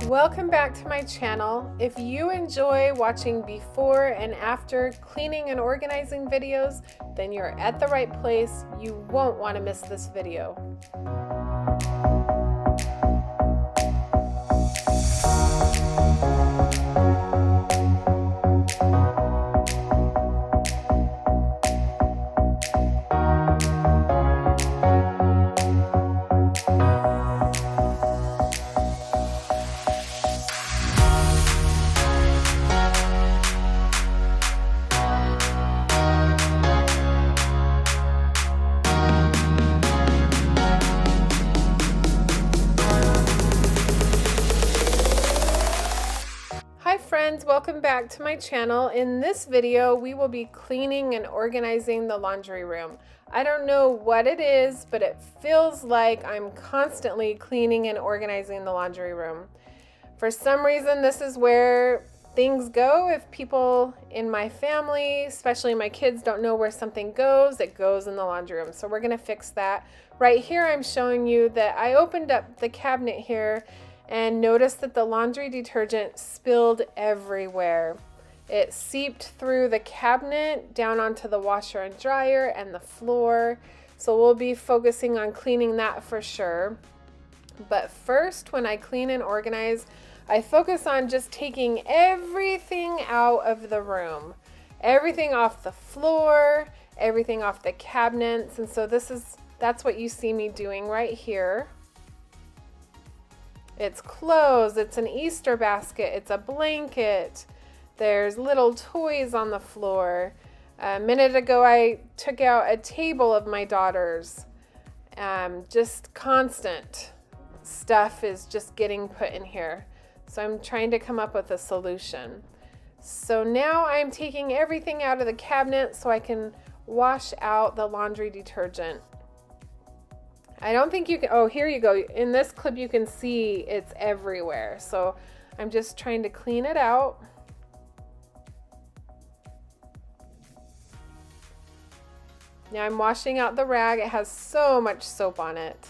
Welcome back to my channel. If you enjoy watching before and after cleaning and organizing videos, then you're at the right place. You won't want to miss this video. Hi friends, welcome back to my channel. In this video, we will be cleaning and organizing the laundry room. I don't know what it is, but it feels like I'm constantly cleaning and organizing the laundry room. For some reason, this is where things go. If people in my family, especially my kids, don't know where something goes, it goes in the laundry room. So we're gonna fix that. Right here, I'm showing you that I opened up the cabinet here and noticed that the laundry detergent spilled everywhere. It seeped through the cabinet down onto the washer and dryer and the floor. So we'll be focusing on cleaning that for sure. But first, when I clean and organize, I focus on just taking everything out of the room. Everything off the floor, everything off the cabinets. And so that's what you see me doing right here. It's clothes, it's an Easter basket, it's a blanket, there's little toys on the floor. A minute ago I took out a table of my daughter's. Just constant stuff is just getting put in here. So I'm trying to come up with a solution. So now I'm taking everything out of the cabinet so I can wash out the laundry detergent. I don't think you can, oh, here you go. In this clip you can see it's everywhere. So I'm just trying to clean it out. Now I'm washing out the rag. It has so much soap on it.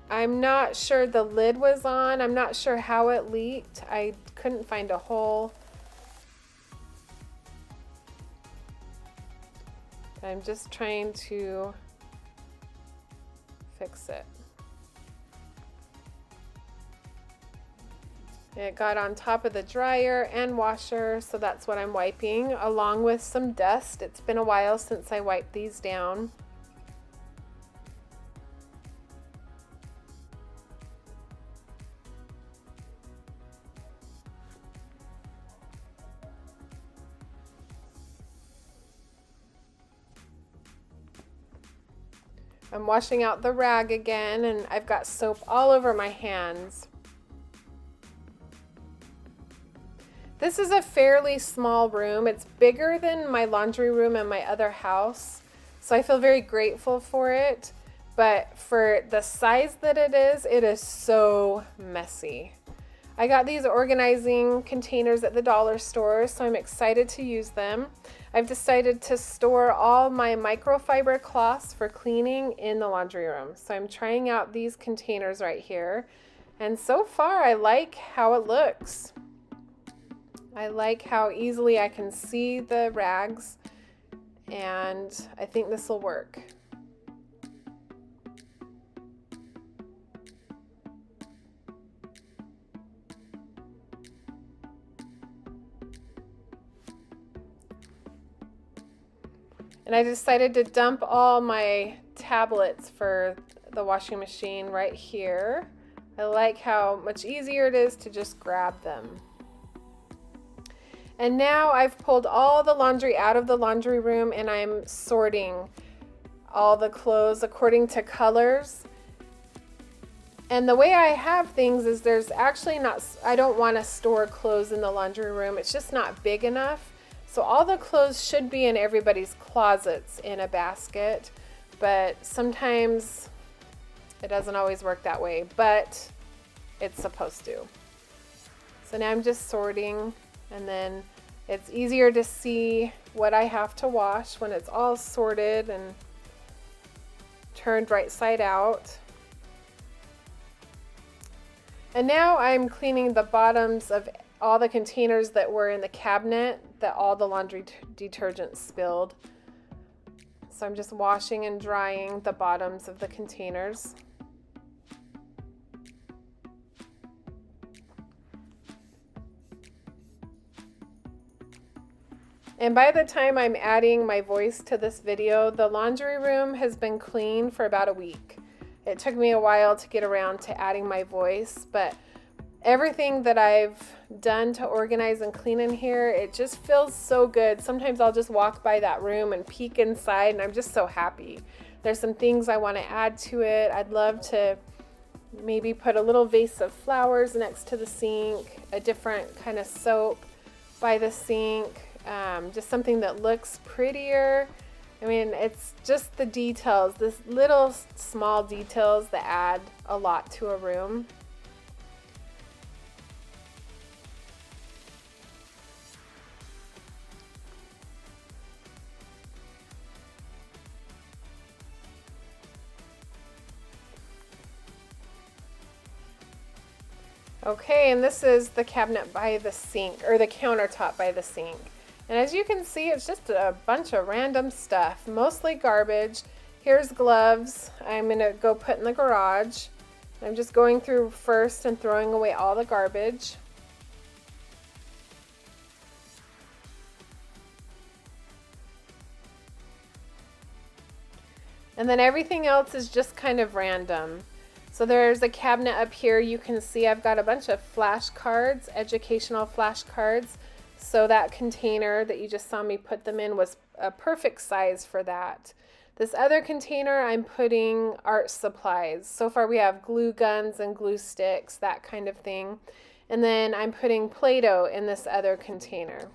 I'm not sure the lid was on. I'm not sure how it leaked. I couldn't find a hole. I'm just trying to fix it. It got on top of the dryer and washer, so that's what I'm wiping, along with some dust. It's been a while since I wiped these down. I'm washing out the rag again, and I've got soap all over my hands. This is a fairly small room. It's bigger than my laundry room in my other house, so I feel very grateful for it. But for the size that it is so messy. I got these organizing containers at the dollar store, so I'm excited to use them. I've decided to store all my microfiber cloths for cleaning in the laundry room. So I'm trying out these containers right here. And so far, I like how it looks. I like how easily I can see the rags, and I think this will work. And I decided to dump all my tablets for the washing machine right here. I like how much easier it is to just grab them. And now I've pulled all the laundry out of the laundry room, and I'm sorting all the clothes according to colors. And the way I have things is there's actually not, I don't want to store clothes in the laundry room. It's just not big enough. So all the clothes should be in everybody's closets in a basket, but sometimes it doesn't always work that way, but it's supposed to. So now I'm just sorting, and then it's easier to see what I have to wash when it's all sorted and turned right side out. And now I'm cleaning the bottoms of all the containers that were in the cabinet that all the laundry detergent spilled. So I'm just washing and drying the bottoms of the containers. And by the time I'm adding my voice to this video, the laundry room has been clean for about a week. It took me a while to get around to adding my voice, but everything that I've done to organize and clean in here, it just feels so good. Sometimes I'll just walk by that room and peek inside, and I'm just so happy. There's some things I want to add to it. I'd love to maybe put a little vase of flowers next to the sink, a different kind of soap by the sink, just something that looks prettier. I mean, it's just the details, this little small details that add a lot to a room. Okay, and this is the cabinet by the sink, or the countertop by the sink. And as you can see, it's just a bunch of random stuff, mostly garbage. Here's gloves I'm gonna go put in the garage. I'm just going through first and throwing away all the garbage. And then everything else is just kind of random. So there's a cabinet up here. You can see I've got a bunch of flashcards, educational flashcards. So that container that you just saw me put them in was a perfect size for that. This other container, I'm putting art supplies. So far we have glue guns and glue sticks, that kind of thing. And then I'm putting Play-Doh in this other container.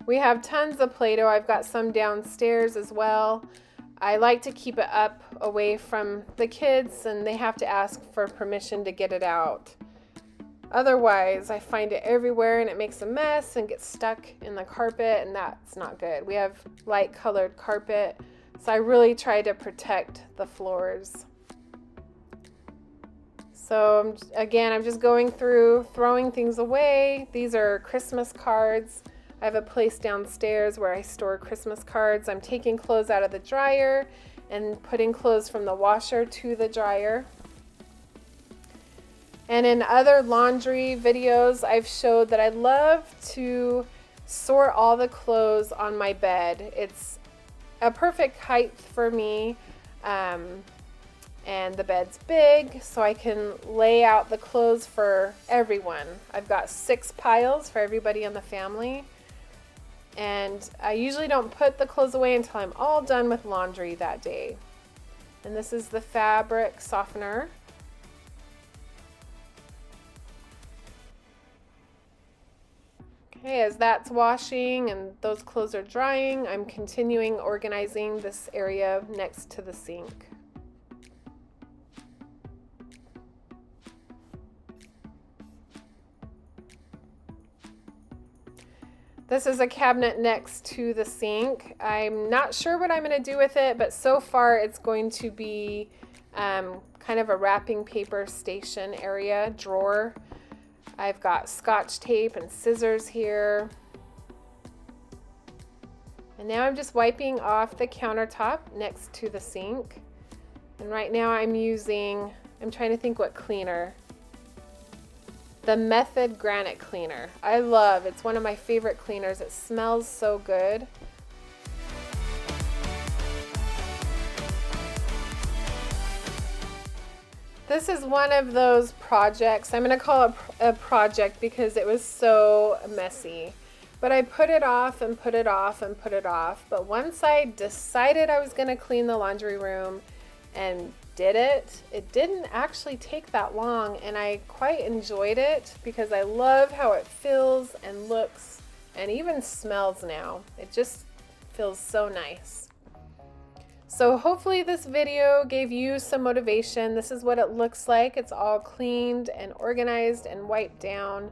We have tons of Play-Doh. I've got some downstairs as well. I like to keep it up away from the kids, and they have to ask for permission to get it out. Otherwise, I find it everywhere and it makes a mess and gets stuck in the carpet, and that's not good. We have light colored carpet, so I really try to protect the floors. So again, I'm just going through, throwing things away. These are Christmas cards. I have a place downstairs where I store Christmas cards. I'm taking clothes out of the dryer and putting clothes from the washer to the dryer. And in other laundry videos, I've showed that I love to sort all the clothes on my bed. It's a perfect height for me, and the bed's big, so I can lay out the clothes for everyone. I've got 6 piles for everybody in the family, and I usually don't put the clothes away until I'm all done with laundry that day. And this is the fabric softener. Okay, as that's washing and those clothes are drying, I'm continuing organizing this area next to the sink. This is a cabinet next to the sink. I'm not sure what I'm going to do with it, but so far it's going to be kind of a wrapping paper station area, drawer. I've got Scotch tape and scissors here. And now I'm just wiping off the countertop next to the sink. And right now I'm trying to think what cleaner. The Method Granite Cleaner. It's one of my favorite cleaners. It smells so good. This is one of those projects. I'm going to call it a project because it was so messy. But I put it off and put it off and put it off. But once I decided I was going to clean the laundry room and did it, it didn't actually take that long, and I quite enjoyed it because I love how it feels and looks and even smells now. It just feels so nice. So hopefully this video gave you some motivation. This is what it looks like. It's all cleaned and organized and wiped down.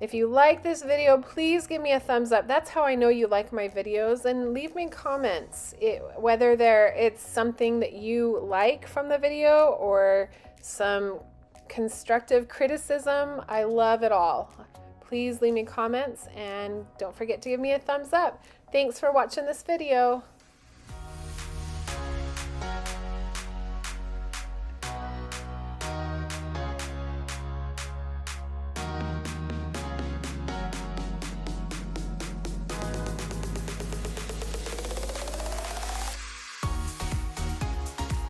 If you like this video, please give me a thumbs up. That's how I know you like my videos, and leave me comments, whether it's something that you like from the video or some constructive criticism. I love it all. Please leave me comments and don't forget to give me a thumbs up. Thanks for watching this video.